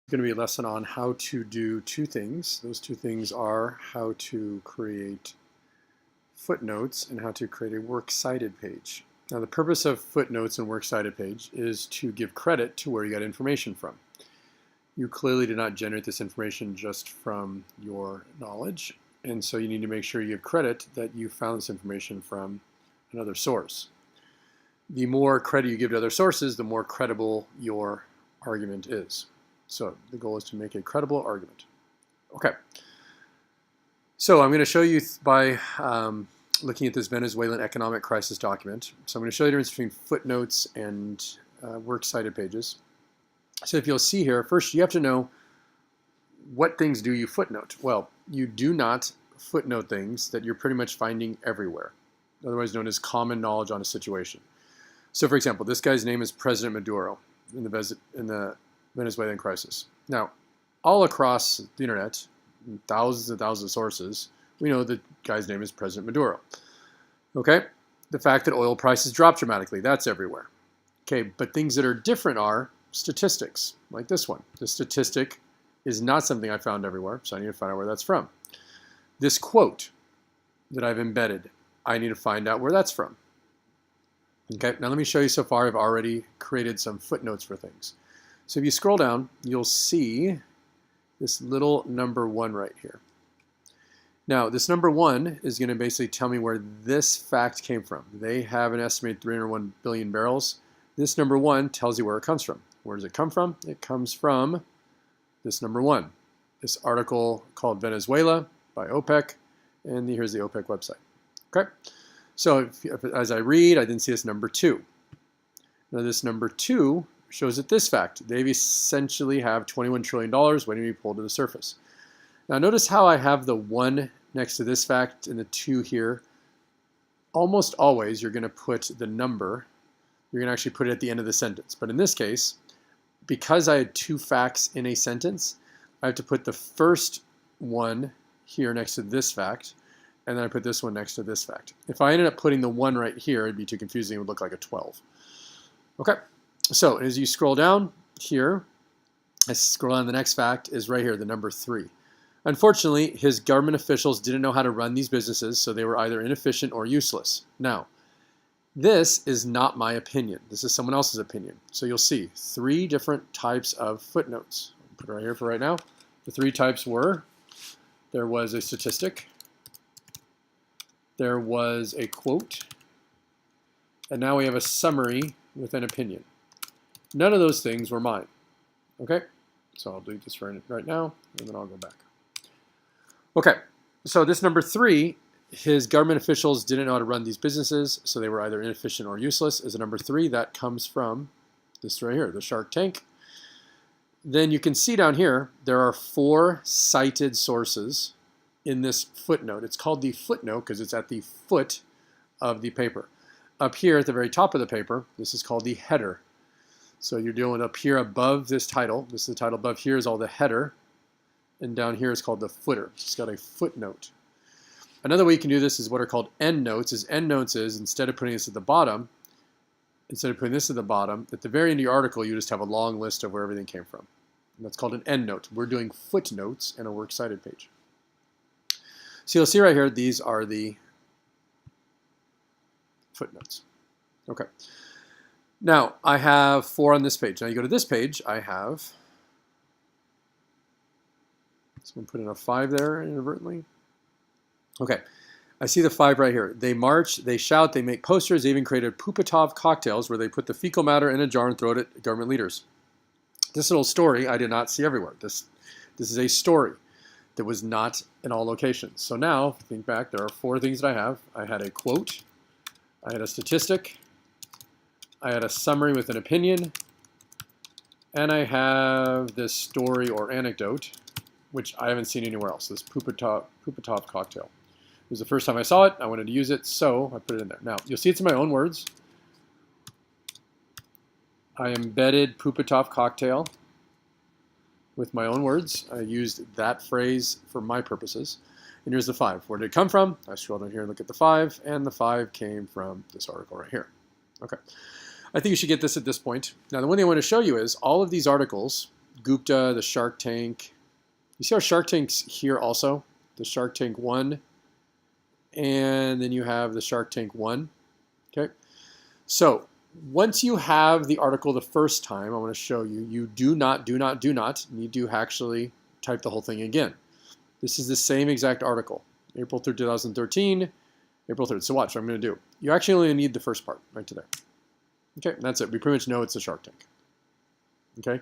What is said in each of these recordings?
Going to be a lesson on how to do two things. Those two things are how to create footnotes and how to create a Works Cited page. Now, the purpose of footnotes and Works Cited page is to give credit to where you got information from. You clearly did not generate this information just from your knowledge, and so you need to make sure you give credit that you found this information from another source. The more credit you give to other sources, the more credible your argument is. So the goal is to make a credible argument. Okay. So I'm going to show you by looking at this Venezuelan economic crisis document. So I'm going to show you the difference between footnotes and Works Cited pages. So if you'll see here, first you have to know what things do you footnote. Well, you do not footnote things that you're pretty much finding everywhere, otherwise known as common knowledge on a situation. So for example, this guy's name is President Maduro in the Venezuelan crisis. Now, all across the internet, thousands and thousands of sources, we know the guy's name is President Maduro. Okay, the fact that oil prices dropped dramatically, that's everywhere. Okay, but things that are different are statistics, like this one. The statistic is not something I found everywhere, so I need to find out where that's from. This quote that I've embedded, I need to find out where that's from. Okay, now let me show you so far I've already created some footnotes for things. So if you scroll down, you'll see this little number 1 right here. Now, this number 1 is going to basically tell me where this fact came from. They have an estimated 301 billion barrels. This number 1 tells you where it comes from. Where does it come from? It comes from this number 1. This article called Venezuela by OPEC, and here's the OPEC website. Okay, so as I read, I didn't see this number 2. Now this number 2 shows it this fact. They essentially have $21 trillion waiting to be pulled to the surface. Now notice how I have the 1 next to this fact and the 2 here. Almost always you're going to put the number, you're going to actually put it at the end of the sentence. But in this case, because I had 2 facts in a sentence, I have to put the first one here next to this fact, and then I put this one next to this fact. If I ended up putting the 1 right here, it'd be too confusing. It would look like a 12. Okay. So as you scroll down here, I scroll down, the next fact is right here, the number 3. Unfortunately, his government officials didn't know how to run these businesses, so they were either inefficient or useless. Now, this is not my opinion. This is someone else's opinion. So you'll see 3 different types of footnotes. I'll put it right here for right now. The 3 types were, there was a statistic, there was a quote, and now we have a summary with an opinion. None of those things were mine. Okay, so I'll delete this for right now, and then I'll go back. Okay, so this number 3, his government officials didn't know how to run these businesses, so they were either inefficient or useless, is a number 3. That comes from this right here, the Shark Tank. Then you can see down here, there are 4 cited sources in this footnote. It's called the footnote because it's at the foot of the paper. Up here at the very top of the paper, this is called the header. So you're dealing up here above this title. This is the title. Above here is all the header. And down here is called the footer. It's got a footnote. Another way you can do this is what are called endnotes. Endnotes is, instead of putting this at the bottom, at the very end of your article, you just have a long list of where everything came from. And that's called an endnote. We're doing footnotes in a Works Cited page. So you'll see right here, these are the footnotes. Okay. Now, I have 4 on this page. Now you go to this page, I have, someone put in a 5 there inadvertently. Okay, I see the 5 right here. They march, they shout, they make posters, they even created Pupatov cocktails where they put the fecal matter in a jar and throw it at government leaders. This little story I did not see everywhere. This is a story that was not in all locations. So now, if you think back, there are 4 things that I have. I had a quote, I had a statistic, I had a summary with an opinion, and I have this story or anecdote, which I haven't seen anywhere else, this Pupatov cocktail. It was the first time I saw it. I wanted to use it, so I put it in there. Now, you'll see it's in my own words. I embedded Pupatov cocktail with my own words. I used that phrase for my purposes. And here's the 5. Where did it come from? I scroll down here and look at the 5, and the 5 came from this article right here. Okay. I think you should get this at this point. Now, the one thing I want to show you is all of these articles Gupta, the Shark Tank. You see how Shark Tank's here also? The Shark Tank 1. And then you have the Shark Tank 1. Okay. So once you have the article the first time, I want to show you, you do not need to actually type the whole thing again. This is the same exact article. April 3rd, 2013, April 3rd. So watch what I'm going to do. You actually only need the first part right to there. Okay, and that's it. We pretty much know it's a Shark Tank. Okay,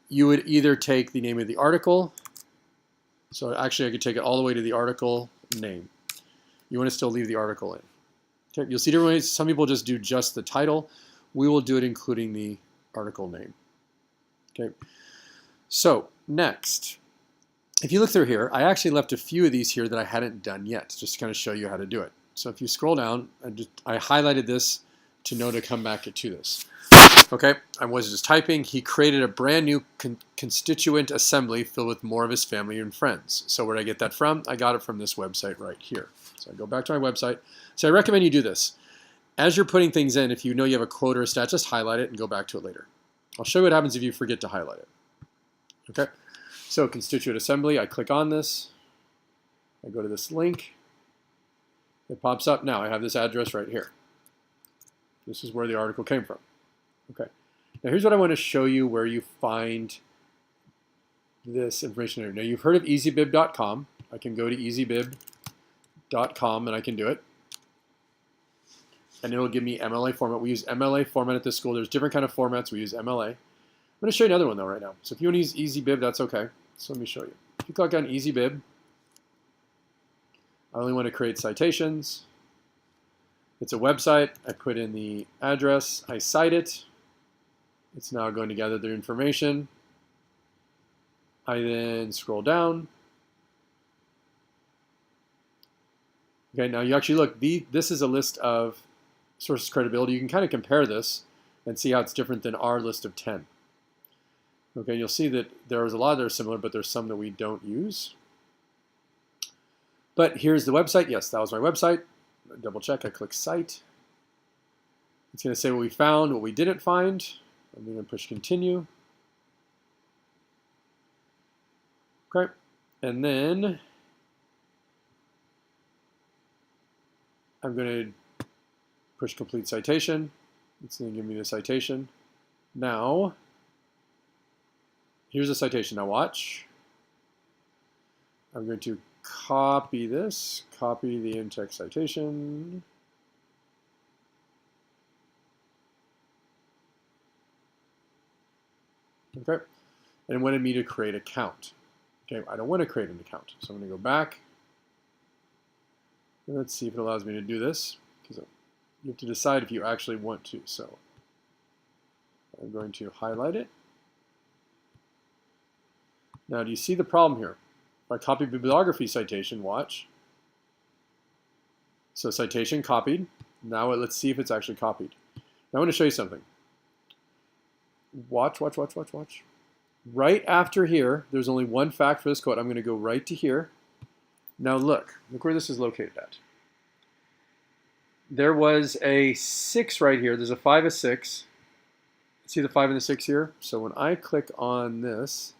you would either take the name of the article. So actually I could take it all the way to the article name. You want to still leave the article in. Okay, you'll see different ways. Some people just do just the title. We will do it including the article name. Okay, so next, if you look through here, I actually left a few of these here that I hadn't done yet, just to kind of show you how to do it. So if you scroll down, I highlighted this to know to come back to this. Okay, I was just typing. He created a brand new constituent assembly filled with more of his family and friends. So where did I get that from? I got it from this website right here. So I go back to my website. So I recommend you do this. As you're putting things in, if you know you have a quote or a stat, just highlight it and go back to it later. I'll show you what happens if you forget to highlight it. Okay, so constituent assembly, I click on this. I go to this link. It pops up. Now I have this address right here. This is where the article came from. Okay, now here's what I want to show you where you find this information here. Now you've heard of easybib.com. I can go to easybib.com and I can do it. And it'll give me MLA format. We use MLA format at this school. There's different kind of formats. We use MLA. I'm going to show you another one though right now. So if you want to use Easybib, that's okay. So let me show you. If you click on Easybib, I only want to create citations. It's a website. I put in the address. I cite it. It's now going to gather their information. I then scroll down. Okay, now you actually look. This is a list of sources credibility. You can kind of compare this and see how it's different than our list of 10. Okay, you'll see that there's a lot that are similar, but there's some that we don't use. But here's the website. Yes, that was my website. Double check. I click Cite. It's going to say what we found, what we didn't find. I'm going to push Continue. Okay, and then I'm going to push Complete Citation. It's going to give me the citation. Now, here's the citation. Now watch. I'm going to copy this, copy the in-text citation. Okay, and it wanted me to create an account. Okay, I don't want to create an account, so I'm going to go back. And let's see if it allows me to do this, because you have to decide if you actually want to. So I'm going to highlight it. Now, do you see the problem here? If I copy bibliography citation, watch. So citation copied. Now let's see if it's actually copied. Now I want to show you something. Watch, watch, watch, watch, watch. Right after here, there's only one fact for this quote. I'm going to go right to here. Now look where this is located at. There was a 6 right here. There's a 5, a 6. See the 5 and the 6 here? So when I click on this,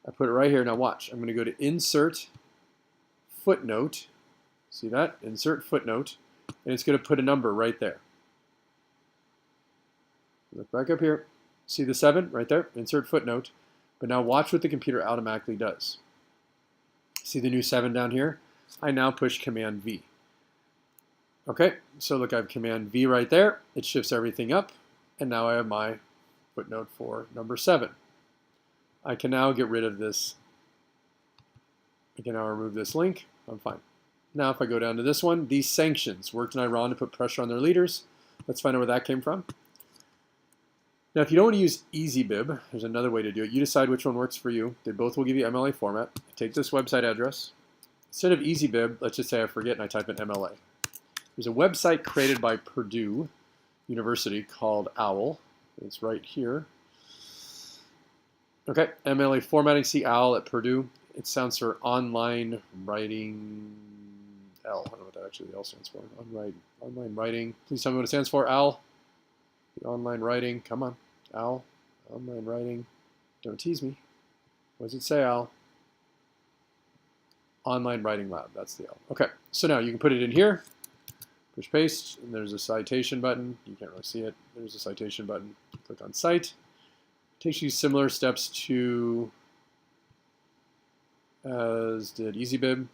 I put it right here. Now watch. I'm going to go to Insert Footnote. See that? Insert Footnote. And it's going to put a number right there. Look back up here. See the 7 right there? Insert Footnote. But now watch what the computer automatically does. See the new 7 down here? I now push Command V. Okay, so look, I have Command V right there. It shifts everything up. And now I have my footnote for number 7. I can now get rid of this. I can now remove this link. I'm fine. Now if I go down to this one, these sanctions worked in Iran to put pressure on their leaders. Let's find out where that came from. Now if you don't want to use Easybib, there's another way to do it. You decide which one works for you. They both will give you MLA format. Take this website address. Instead of Easybib, let's just say I forget and I type in MLA. There's a website created by Purdue University called OWL. It's right here. Okay, MLA formatting, see OWL at Purdue. It stands for Online Writing L. I don't know what that actually the L stands for. Online Writing. Please tell me what it stands for, OWL. The Online Writing, come on. OWL, Online Writing. Don't tease me. What does it say, Al? Online Writing Lab, that's the L. Okay, so now you can put it in here, push paste, and there's a citation button. You can't really see it. There's a citation button. Click on Cite. Takes you similar steps to as did Easybib.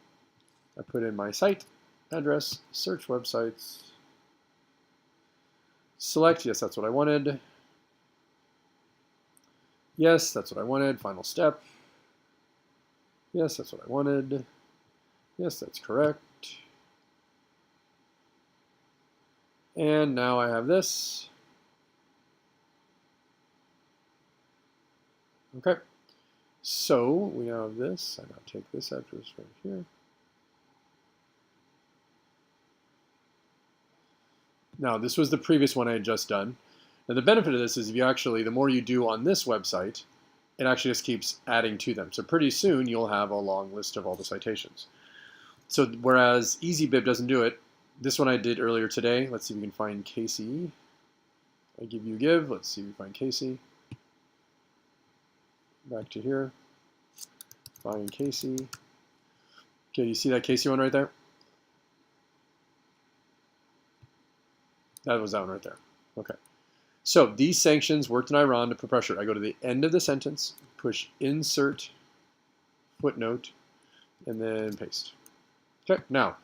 I put in my site address, search websites, select, yes, that's what I wanted. Yes, that's what I wanted. Final step. Yes, that's what I wanted. Yes, that's correct. And now I have this. Okay. So we now have this. I now take this address right here. Now this was the previous one I had just done. Now the benefit of this is if you actually, the more you do on this website, it actually just keeps adding to them. So pretty soon you'll have a long list of all the citations. So whereas Easybib doesn't do it, this one I did earlier today. Let's see if we can find Casey. I give you give. Let's see if we find Casey. Back to here. Find Casey. Okay, you see that Casey one right there? That was that one right there. Okay. So these sanctions worked in Iran to put pressure. I go to the end of the sentence, push insert footnote, and then paste. Okay, now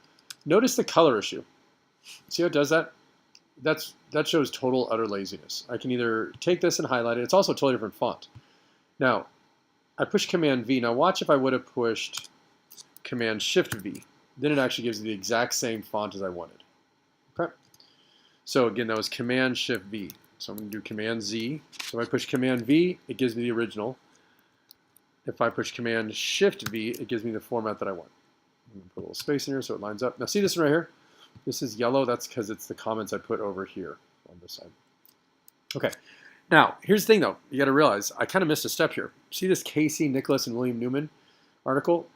notice the color issue. See how it does that? That shows total utter laziness. I can either take this and highlight it. It's also a totally different font. Now, I push Command V. Now watch if I would have pushed Command Shift V. Then it actually gives the exact same font as I wanted. Okay. So again, that was Command Shift V. So I'm going to do Command Z. So if I push Command V, it gives me the original. If I push Command Shift V, it gives me the format that I want. I'm going to put a little space in here so it lines up. Now see this one right here? This is yellow. That's because it's the comments I put over here on this side. Okay. Now, here's the thing though. You got to realize I kind of missed a step here. See this Casey, Nicholas, and William Newman article?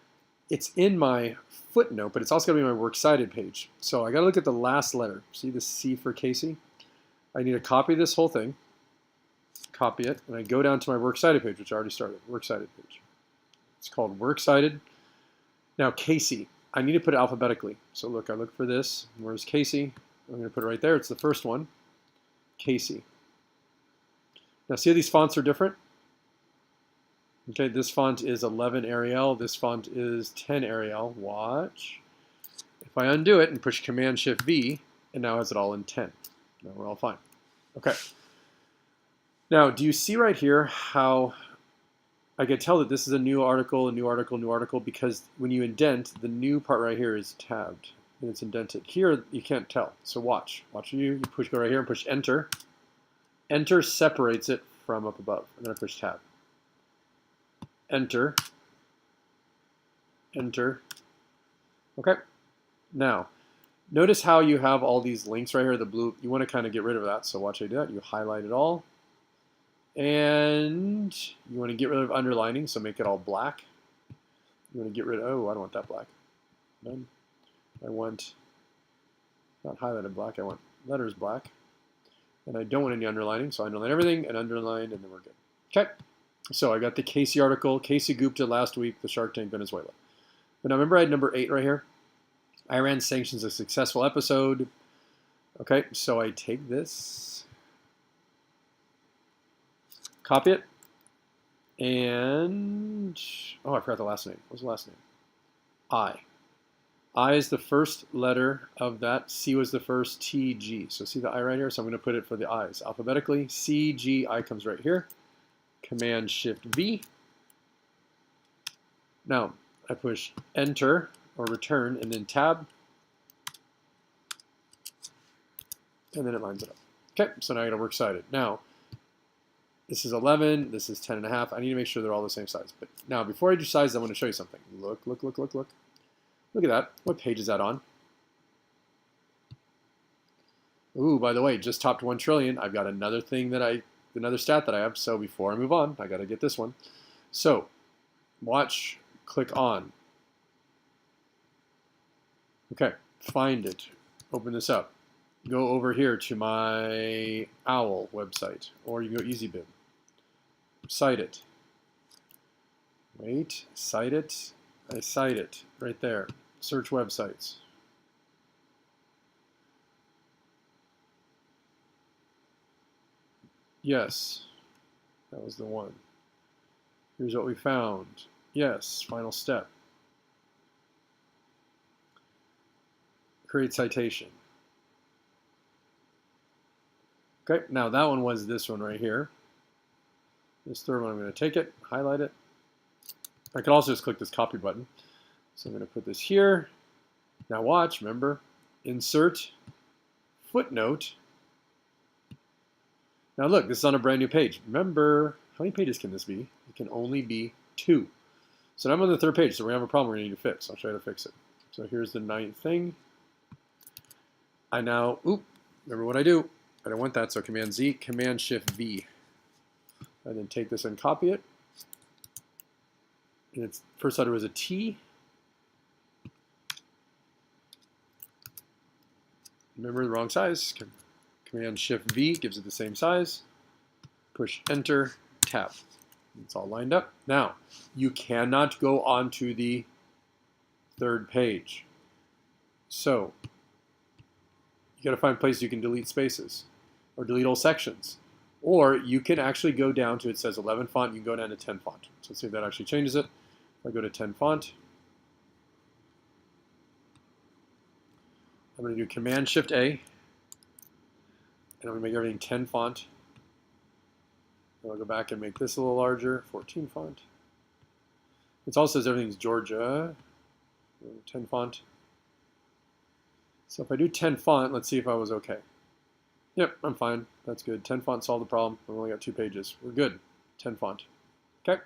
It's in my footnote, but it's also going to be my Works Cited page. So I got to look at the last letter. See the C for Casey? I need to copy this whole thing, copy it, and I go down to my Works Cited page, which I already started, Works Cited page. It's called Works Cited. Now Casey, I need to put it alphabetically. So look, I look for this. Where's Casey? I'm going to put it right there. It's the first one, Casey. Now see how these fonts are different? Okay, this font is 11 Arial. This font is 10 Arial. Watch. If I undo it and push Command Shift V, it now has it all in 10. Now we're all fine. Okay. Now, do you see right here how I can tell that this is a new article, a new article, new article, because when you indent, the new part right here is tabbed and it's indented. Here, you can't tell. So watch. Watch you push, go right here and push Enter. Enter separates it from up above. I'm going to push Tab. Enter. Enter. Okay. Now, notice how you have all these links right here, the blue. You want to kind of get rid of that. So watch I do that. You highlight it all. And you want to get rid of underlining, so make it all black. You want to get rid of, oh, I don't want that black. None. I want, not highlighted black, I want letters black. And I don't want any underlining, so I underline everything and underline, and then we're good. Okay. So I got the Casey article, Casey Gupta last week, the Shark Tank Venezuela. But now remember I had number 8 right here? Iran sanctions a successful episode. Okay, so I take this, copy it, and, oh, I forgot the last name. What was the last name? I. I is the first letter of that. C was the first, T, G. So see the I right here? So I'm going to put it for the I's alphabetically. C, G, I comes right here. Command Shift V. Now I push Enter or Return and then Tab. And then it lines it up. Okay, so now I got to Works Cited. Now, this is 11, this is 10.5. I need to make sure they're all the same size. But now, before I do size, I want to show you something. Look, look, look, look, look. Look at that. What page is that on? Ooh, by the way, just topped 1 trillion. I've got another thing that another stat that I have. So before I move on, I got to get this one. So watch, click on. Okay, find it. Open this up. Go over here to my OWL website, or you can go Easybib. Cite it. Wait, cite it. I cite it right there. Search websites. Yes, that was the one. Here's what we found. Yes, final step. Create citation. Okay, now that one was this one right here. This third one, I'm going to take it, highlight it. I could also just click this copy button. So I'm going to put this here. Now watch, remember, insert footnote. Now look, this is on a brand new page. Remember, how many pages can this be? It can only be 2. So now I'm on the 3rd page, so we have a problem we're going to need to fix. I'll try to fix it. So here's the 9th thing. I now, remember what I do. I don't want that, so Command Z, Command Shift V. And then take this and copy it. And its first letter was a T. Remember the wrong size. Command Shift V gives it the same size. Push Enter, Tab. It's all lined up. Now, you cannot go onto the 3rd page. So, you got to find places you can delete spaces or delete whole sections. Or you can actually go down to, it says 11 font, you can go down to 10 font. So let's see if that actually changes it. If I go to 10 font, I'm going to do Command Shift A, and I'm going to make everything 10 font. And I'll go back and make this a little larger, 14 font. It also says everything's Georgia, 10 font. So if I do 10 font, let's see if I was okay. Yep, I'm fine. That's good. 10 font solved the problem. I've only got 2 pages. We're good. 10 font. Okay.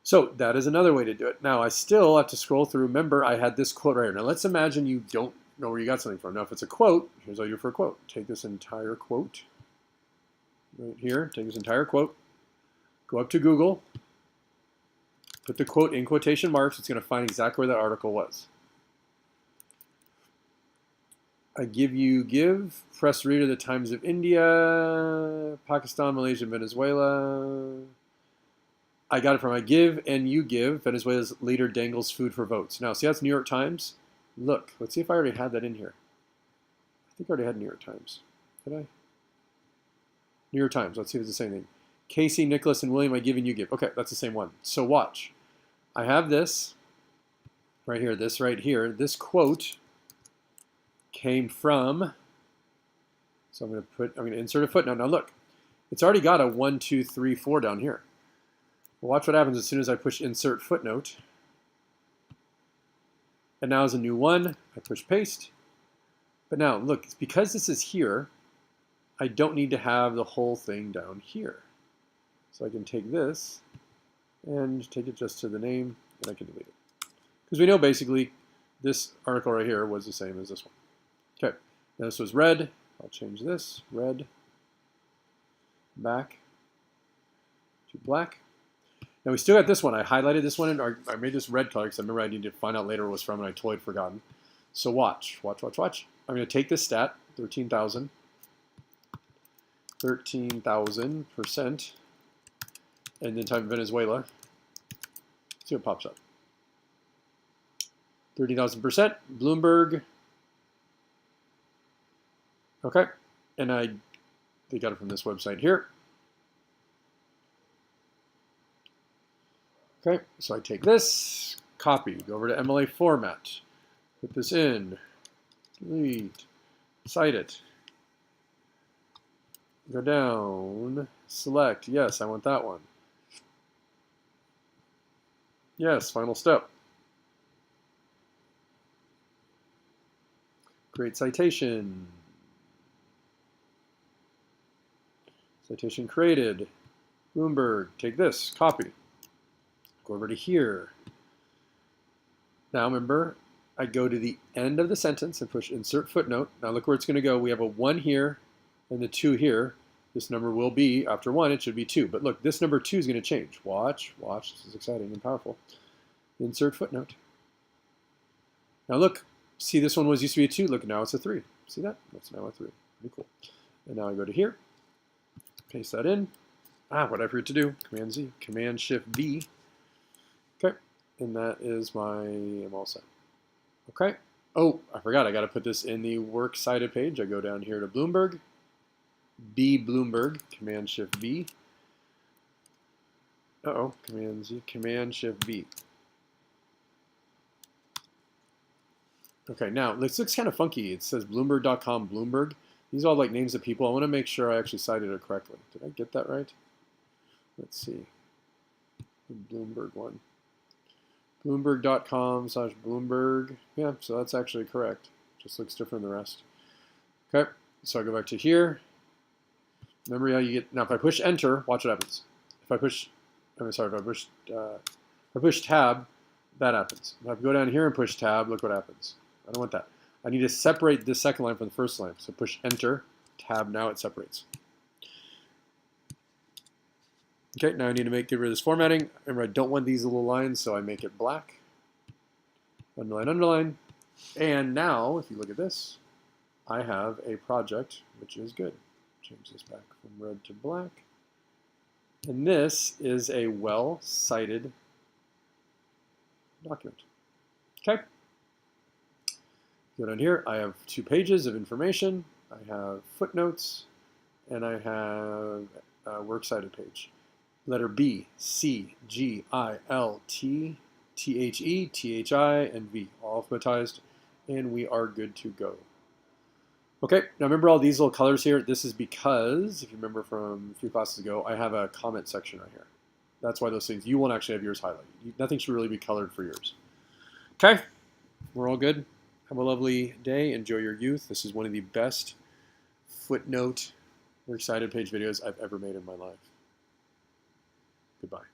So that is another way to do it. Now I still have to scroll through. Remember, I had this quote right here. Now let's imagine you don't know where you got something from. Now if it's a quote, here's what I do for a quote. Take this entire quote right here. Take this entire quote. Go up to Google. Put the quote in quotation marks. It's going to find exactly where that article was. I give, press reader, the Times of India, Pakistan, Malaysia, Venezuela. I got it from I give and you give, Venezuela's leader dangles food for votes. Now, see, that's New York Times. Look, let's see if I already had that in here. I think I already had New York Times. Did I? New York Times, let's see if it's the same thing. Casey, Nicholas, and William, I give and you give. Okay, that's the same one. So watch. I have this right here, this right here. This quote came from, so I'm going to insert a footnote. Now look, it's already got a 1, 2, 3, 4 down here. Well, watch what happens as soon as I push insert footnote. And now is a new one. I push paste. But now look, because this is here, I don't need to have the whole thing down here. So I can take this and take it just to the name, and I can delete it. Because we know basically this article right here was the same as this one. Okay, now this was red. I'll change this, red, back to black. Now we still got this one. I highlighted this one, and I made this red color because I remember I needed to find out later what it was from, and I totally had forgotten. So watch. I'm going to take this stat, 13,000, 13,000%, and then type Venezuela. See what pops up. 30,000%, Bloomberg. Okay, and they got it from this website here. Okay, so I take this, copy, go over to MLA format, put this in, delete, cite it, go down, select, yes, I want that one. Yes, final step. Create citation. Citation created. Bloomberg, take this, copy. Go over to here. Now remember, I go to the end of the sentence and push insert footnote. Now look where it's going to go. We have a 1 here and the 2 here. This number will be, after 1, it should be 2. But look, this number 2 is going to change. Watch, watch. This is exciting and powerful. Insert footnote. Now look, see this one used to be a 2. Look, now it's a 3. See that? That's now a 3. Pretty cool. And now I go to here. Paste that in. What I forget to do. Command Z, Command Shift V. and that is I'm all set. Okay. Oh, I forgot. I got to put this in the Works Cited page. I go down here to Bloomberg, B Bloomberg, Command Shift V. Command Z, Command Shift V. Okay, now this looks kind of funky. It says Bloomberg.com, Bloomberg. These are all like names of people. I want to make sure I actually cited it correctly. Did I get that right? Let's see. The Bloomberg one. Bloomberg.com/Bloomberg. Yeah, so that's actually correct. Just looks different than the rest. Okay, so I go back to here. Remember how you get, now if I push enter, watch what happens. If I push, if I push tab, that happens. If I go down here and push tab, look what happens. I don't want that. I need to separate this second line from the first line. So push enter, tab, now it separates. Okay, now I need to get rid of this formatting. Remember, I don't want these little lines, so I make it black. Underline, underline. And now, if you look at this, I have a project, which is good. Change this back from red to black. And this is a well-cited document. Okay. Go down here. I have 2 pages of information. I have footnotes, and I have a Works Cited page. Letter B, C, G, I, L, T, T, H, E, T, H, I, and V, all alphabetized, and we are good to go. Okay, now remember all these little colors here? This is because, if you remember from a few classes ago, I have a comment section right here. That's why those things, you won't actually have yours highlighted. Nothing should really be colored for yours. Okay, we're all good. Have a lovely day. Enjoy your youth. This is one of the best footnote Works Cited page videos I've ever made in my life. Goodbye.